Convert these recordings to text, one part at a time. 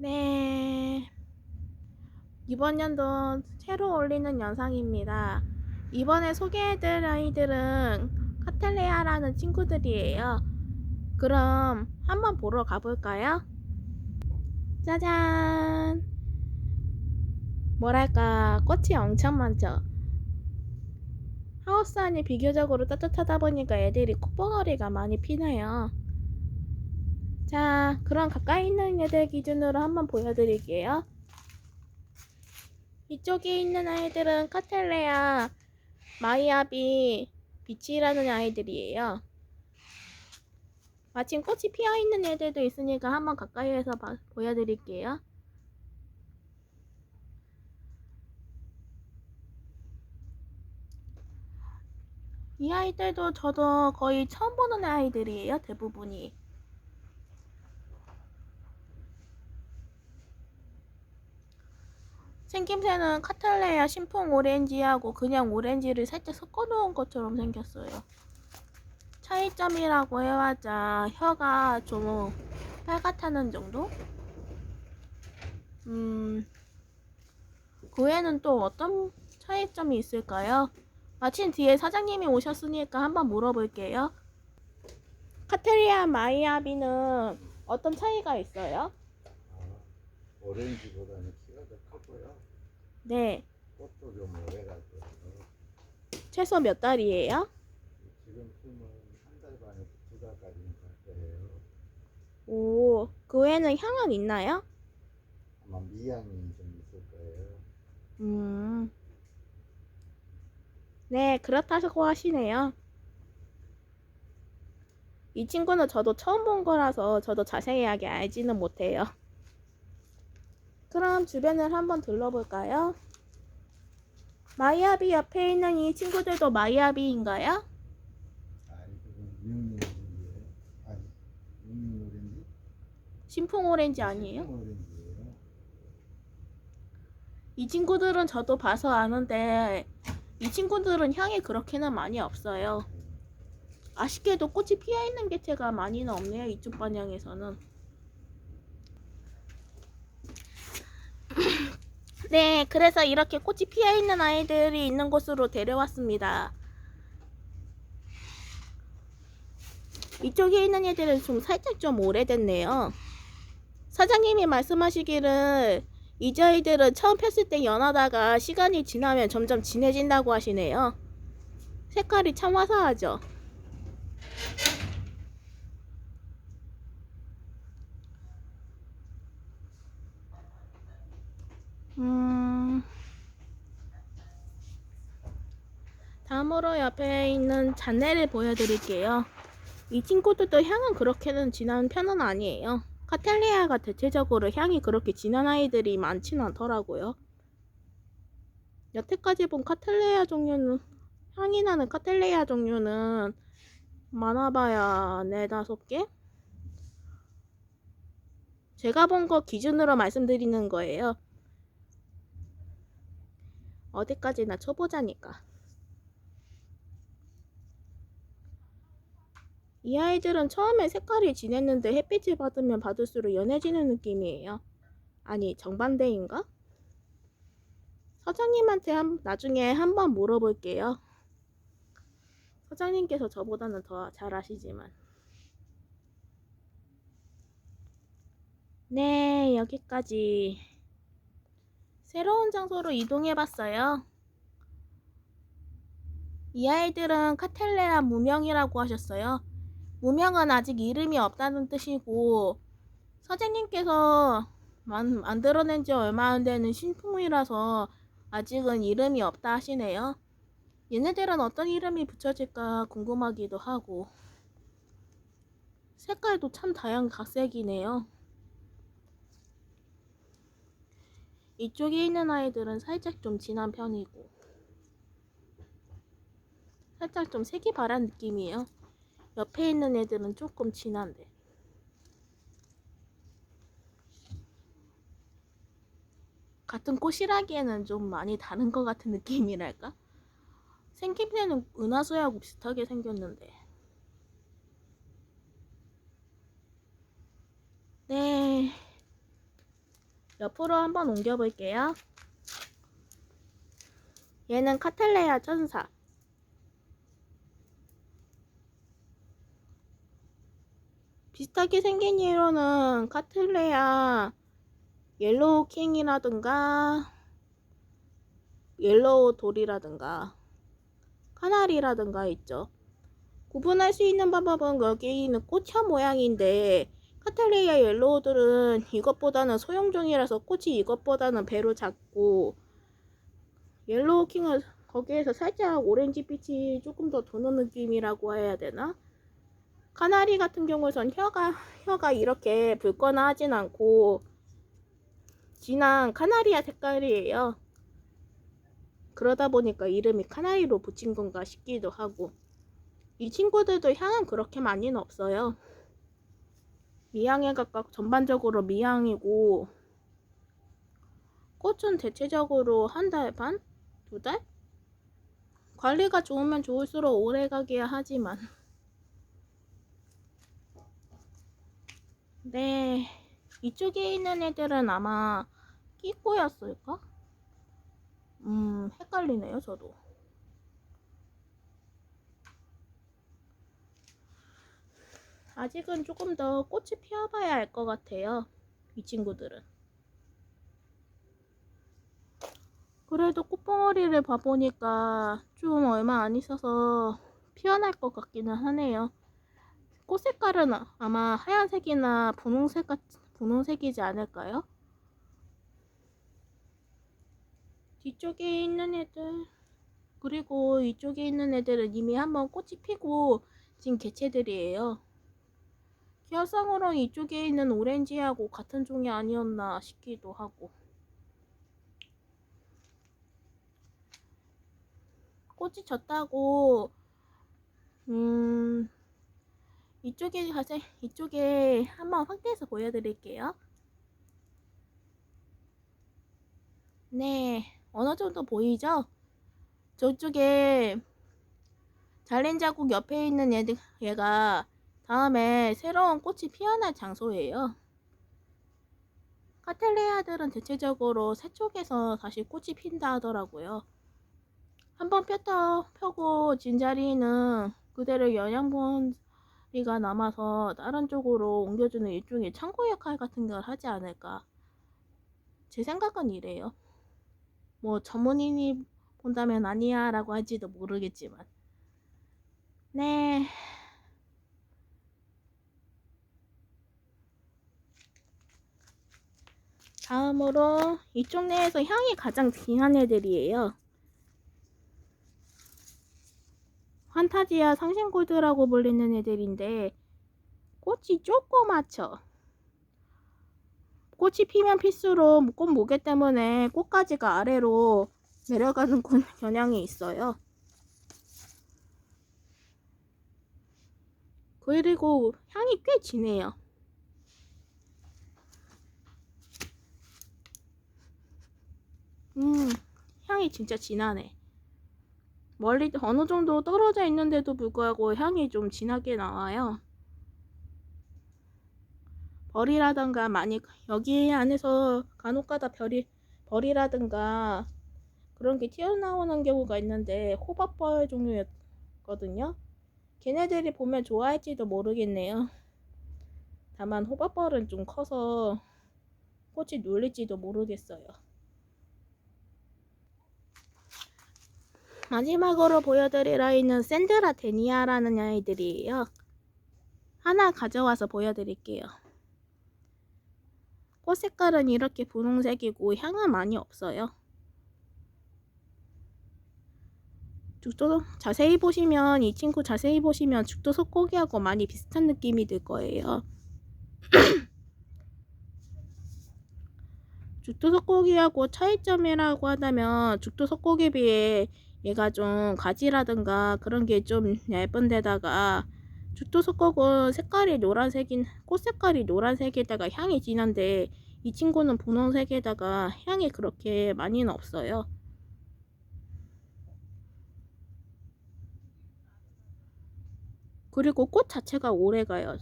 네, 이번 연도 새로 올리는 영상입니다. 이번에 소개해드릴 아이들은 카텔레아라는 친구들이에요. 그럼 한번 보러 가볼까요? 짜잔! 뭐랄까, 꽃이 엄청 많죠? 하우스 안이 비교적으로 따뜻하다 보니까 애들이 콧봉오리가 많이 피네요. 자, 그럼 가까이 있는 애들 기준으로 한번 보여드릴게요. 이쪽에 있는 아이들은 카텔레아, 마이아비, 비치라는 아이들이에요. 마침 꽃이 피어있는 애들도 있으니까 한번 가까이에서 보여드릴게요. 이 아이들도 저도 거의 처음 보는 아이들이에요. 대부분이. 생김새는 카탈레아 신풍 오렌지하고 그냥 오렌지를 살짝 섞어놓은 것처럼 생겼어요. 차이점이라고 해봤자 혀가 좀 빨갛다는 정도? 그 외에는 또 어떤 차이점이 있을까요? 마침 뒤에 사장님이 오셨으니까 한번 물어볼게요. 카텔리아 마이아비는 어떤 차이가 있어요? 오렌지보다는 키가 더 크고요. 네. 꽃도 좀 오래가고. 최소 몇 달이에요? 지금 품은 한 달 반에서 두 달까지는 갈 거예요. 오, 그 외에는 향은 있나요? 아마 미향이 좀 있을 거예요. 음, 네, 그렇다고 하시네요. 이 친구는 저도 처음 본 거라서 저도 자세하게 알지는 못해요. 그럼 주변을 한번 둘러볼까요? 마이아비 옆에 있는 이 친구들도 마이아비인가요? 아니, 그건 미흥 오렌지예요. 아니, 미흥 오렌지? 신풍 오렌지 아니에요? 신풍 오렌지예요. 이 친구들은 저도 봐서 아는데 이 친구들은 향이 그렇게는 많이 없어요. 아쉽게도 꽃이 피어있는 개체가 많이는 없네요. 이쪽 방향에서는. 네, 그래서 이렇게 꽃이 피어있는 아이들이 있는 곳으로 데려왔습니다. 이쪽에 있는 애들은 좀 살짝 좀 오래됐네요. 사장님이 말씀하시기를 이 아이들은 처음 폈을 때 연하다가 시간이 지나면 점점 진해진다고 하시네요. 색깔이 참 화사하죠. 다음으로 옆에 있는 잔네를 보여드릴게요. 이 친구들도 향은 그렇게는 진한 편은 아니에요. 카텔리아가 대체적으로 향이 그렇게 진한 아이들이 많지는 않더라고요. 여태까지 본 카텔레아 종류는 향이 나는 카텔레아 종류는 많아봐야 4~5개? 제가 본 거 기준으로 말씀드리는 거예요. 어디까지나 초보자니까. 이 아이들은 처음에 색깔이 진했는데 햇빛을 받으면 받을수록 연해지는 느낌이에요. 아니, 정반대인가? 사장님한테 나중에 한번 물어볼게요. 사장님께서 저보다는 더 잘 아시지만. 네, 여기까지. 새로운 장소로 이동해봤어요. 이 아이들은 카텔레아 무명이라고 하셨어요. 무명은 아직 이름이 없다는 뜻이고, 사장님께서 만들어낸 지 얼마 안 되는 신품이라서 아직은 이름이 없다 하시네요. 얘네들은 어떤 이름이 붙여질까 궁금하기도 하고, 색깔도 참 다양각색이네요. 이쪽에 있는 아이들은 살짝 좀 진한 편이고, 살짝 좀 색이 바란 느낌이에요. 옆에 있는 애들은 조금 진한데. 같은 꽃이라기에는 좀 많이 다른 것 같은 느낌이랄까? 생김새는 은하수하고 비슷하게 생겼는데. 네. 옆으로 한번 옮겨볼게요. 얘는 카텔레아 천사. 비슷하게 생긴 이유로는 카텔레아 옐로우 킹이라든가 옐로우 돌이라든가 카나리라든가 있죠. 구분할 수 있는 방법은 여기 있는 꽃혀 모양인데 카텔레아 옐로우들은 이것보다는 소형종이라서 꽃이 이것보다는 배로 작고 옐로우 킹은 거기에서 살짝 오렌지빛이 조금 더 도는 느낌이라고 해야 되나? 카나리 같은 경우선 혀가 이렇게 붉거나 하진 않고 진한 카나리아 색깔이에요. 그러다 보니까 이름이 카나리로 붙인 건가 싶기도 하고 이 친구들도 향은 그렇게 많이는 없어요. 미향에 각각 전반적으로 미향이고 꽃은 대체적으로 한 달 반? 2달? 관리가 좋으면 좋을수록 오래 가기야 하지만 네, 이쪽에 있는 애들은 아마 끼꼬였을까? 헷갈리네요, 저도. 아직은 조금 더 꽃이 피어봐야 알 것 같아요, 이 친구들은. 그래도 꽃봉오리를 봐보니까 좀 얼마 안 있어서 피어날 것 같기는 하네요. 꽃 색깔은 아마 하얀색이나 분홍색이지 않을까요? 뒤쪽에 있는 애들, 그리고 이쪽에 있는 애들은 이미 한번 꽃이 피고 진 개체들이에요. 기아상으로 이쪽에 있는 오렌지하고 같은 종이 아니었나 싶기도 하고. 꽃이 졌다고 이쪽에 한번 확대해서 보여드릴게요. 네, 어느 정도 보이죠? 저쪽에 잘린 자국 옆에 있는 얘가 다음에 새로운 꽃이 피어날 장소예요. 카텔레아들은 대체적으로 새 쪽에서 다시 꽃이 핀다 하더라고요. 한번 펴고 진 자리는 그대로 영양분이가 남아서 다른 쪽으로 옮겨주는 일종의 창고 역할 같은 걸 하지 않을까. 제 생각은 이래요. 뭐 전문인이 본다면 아니야 라고 할지도 모르겠지만. 네. 다음으로 이쪽 내에서 향이 가장 진한 애들이에요. 판타지아 상생골드라고 불리는 애들인데 꽃이 조그맣죠. 꽃이 피면 필수록 꽃 무게 때문에 꽃가지가 아래로 내려가는 경향이 있어요. 그리고 향이 꽤 진해요. 향이 진짜 진하네. 멀리 어느 정도 떨어져 있는데도 불구하고 향이 좀 진하게 나와요. 벌이라던가 많이 여기 안에서 간혹가다 벌이라든가 그런 게 튀어나오는 경우가 있는데 호박벌 종류였거든요. 걔네들이 보면 좋아할지도 모르겠네요. 다만 호박벌은 좀 커서 꽃이 눌릴지도 모르겠어요. 마지막으로 보여드릴 아이는 샌드라데니아라는 아이들이에요. 하나 가져와서 보여드릴게요. 꽃 색깔은 이렇게 분홍색이고 향은 많이 없어요. 이 친구 자세히 보시면 죽도 속고기하고 많이 비슷한 느낌이 들 거예요. 죽도 속고기하고 차이점이라고 하다면 죽도 속고기에 비해 얘가 좀 가지라든가 그런 게 좀 얇은 데다가 죽도 속고기는 꽃 색깔이 노란색에다가 향이 진한데 이 친구는 분홍색에다가 향이 그렇게 많이는 없어요. 그리고 꽃 자체가 오래가요.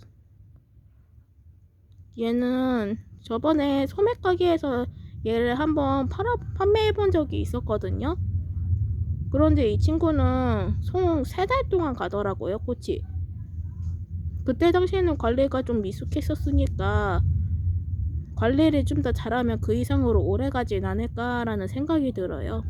얘는 저번에 소매 가게에서 얘를 한번 판매해 본 적이 있었거든요. 그런데 이 친구는 총 3달 동안 가더라고요, 꽃이. 그때 당시에는 관리가 좀 미숙했었으니까 관리를 좀 더 잘하면 그 이상으로 오래 가진 않을까라는 생각이 들어요.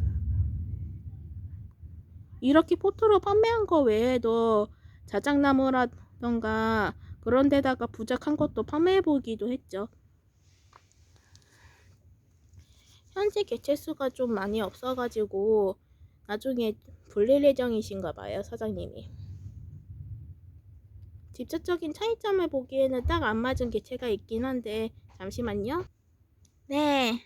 이렇게 포트로 판매한 거 외에도 자작나무라던가 그런 데다가 부작한 것도 판매해 보기도 했죠. 현재 개체수가 좀 많이 없어가지고 나중에 불릴 예정이신가 봐요, 사장님이. 직접적인 차이점을 보기에는 딱 안 맞은 개체가 있긴 한데 잠시만요. 네,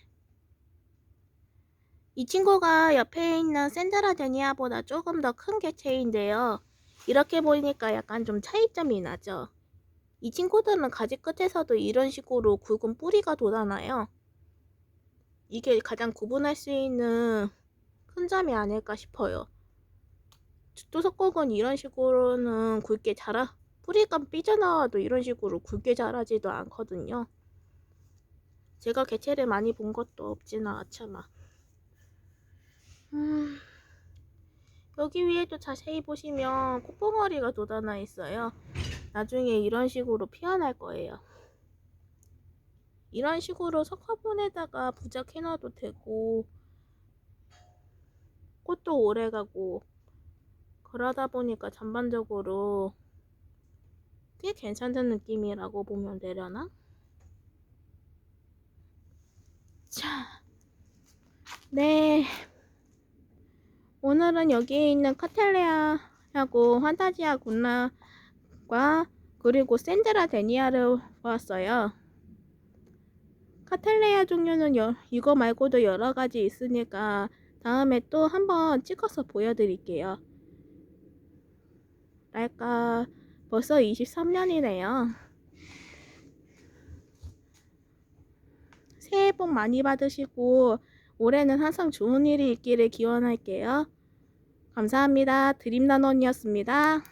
이 친구가 옆에 있는 샌드라 데니아보다 조금 더 큰 개체인데요. 이렇게 보니까 약간 좀 차이점이 나죠. 이 친구들은 가지 끝에서도 이런 식으로 굵은 뿌리가 돋아나요. 이게 가장 구분할 수 있는 큰 점이 아닐까 싶어요. 주토석곡은 이런 식으로는 굵게 뿌리가 삐져나와도 이런 식으로 굵게 자라지도 않거든요. 제가 개체를 많이 본 것도 없지는 않지만 여기 위에도 자세히 보시면 콧봉오리가 돋아나 있어요. 나중에 이런 식으로 피어날 거예요. 이런 식으로 석화분에다가 부작해놔도 되고 꽃도 오래가고 그러다 보니까 전반적으로 꽤 괜찮은 느낌이라고 보면 되려나? 자, 네, 오늘은 여기 있는 카텔레아하고 환타지아 군라과 그리고 샌드라 데니아를 보았어요. 카텔레아 종류는 이거 말고도 여러 가지 있으니까 다음에 또 한번 찍어서 보여드릴게요. 날까 벌써 23년이네요. 새해 복 많이 받으시고 올해는 항상 좋은 일이 있기를 기원할게요. 감사합니다. 드림나논이었습니다.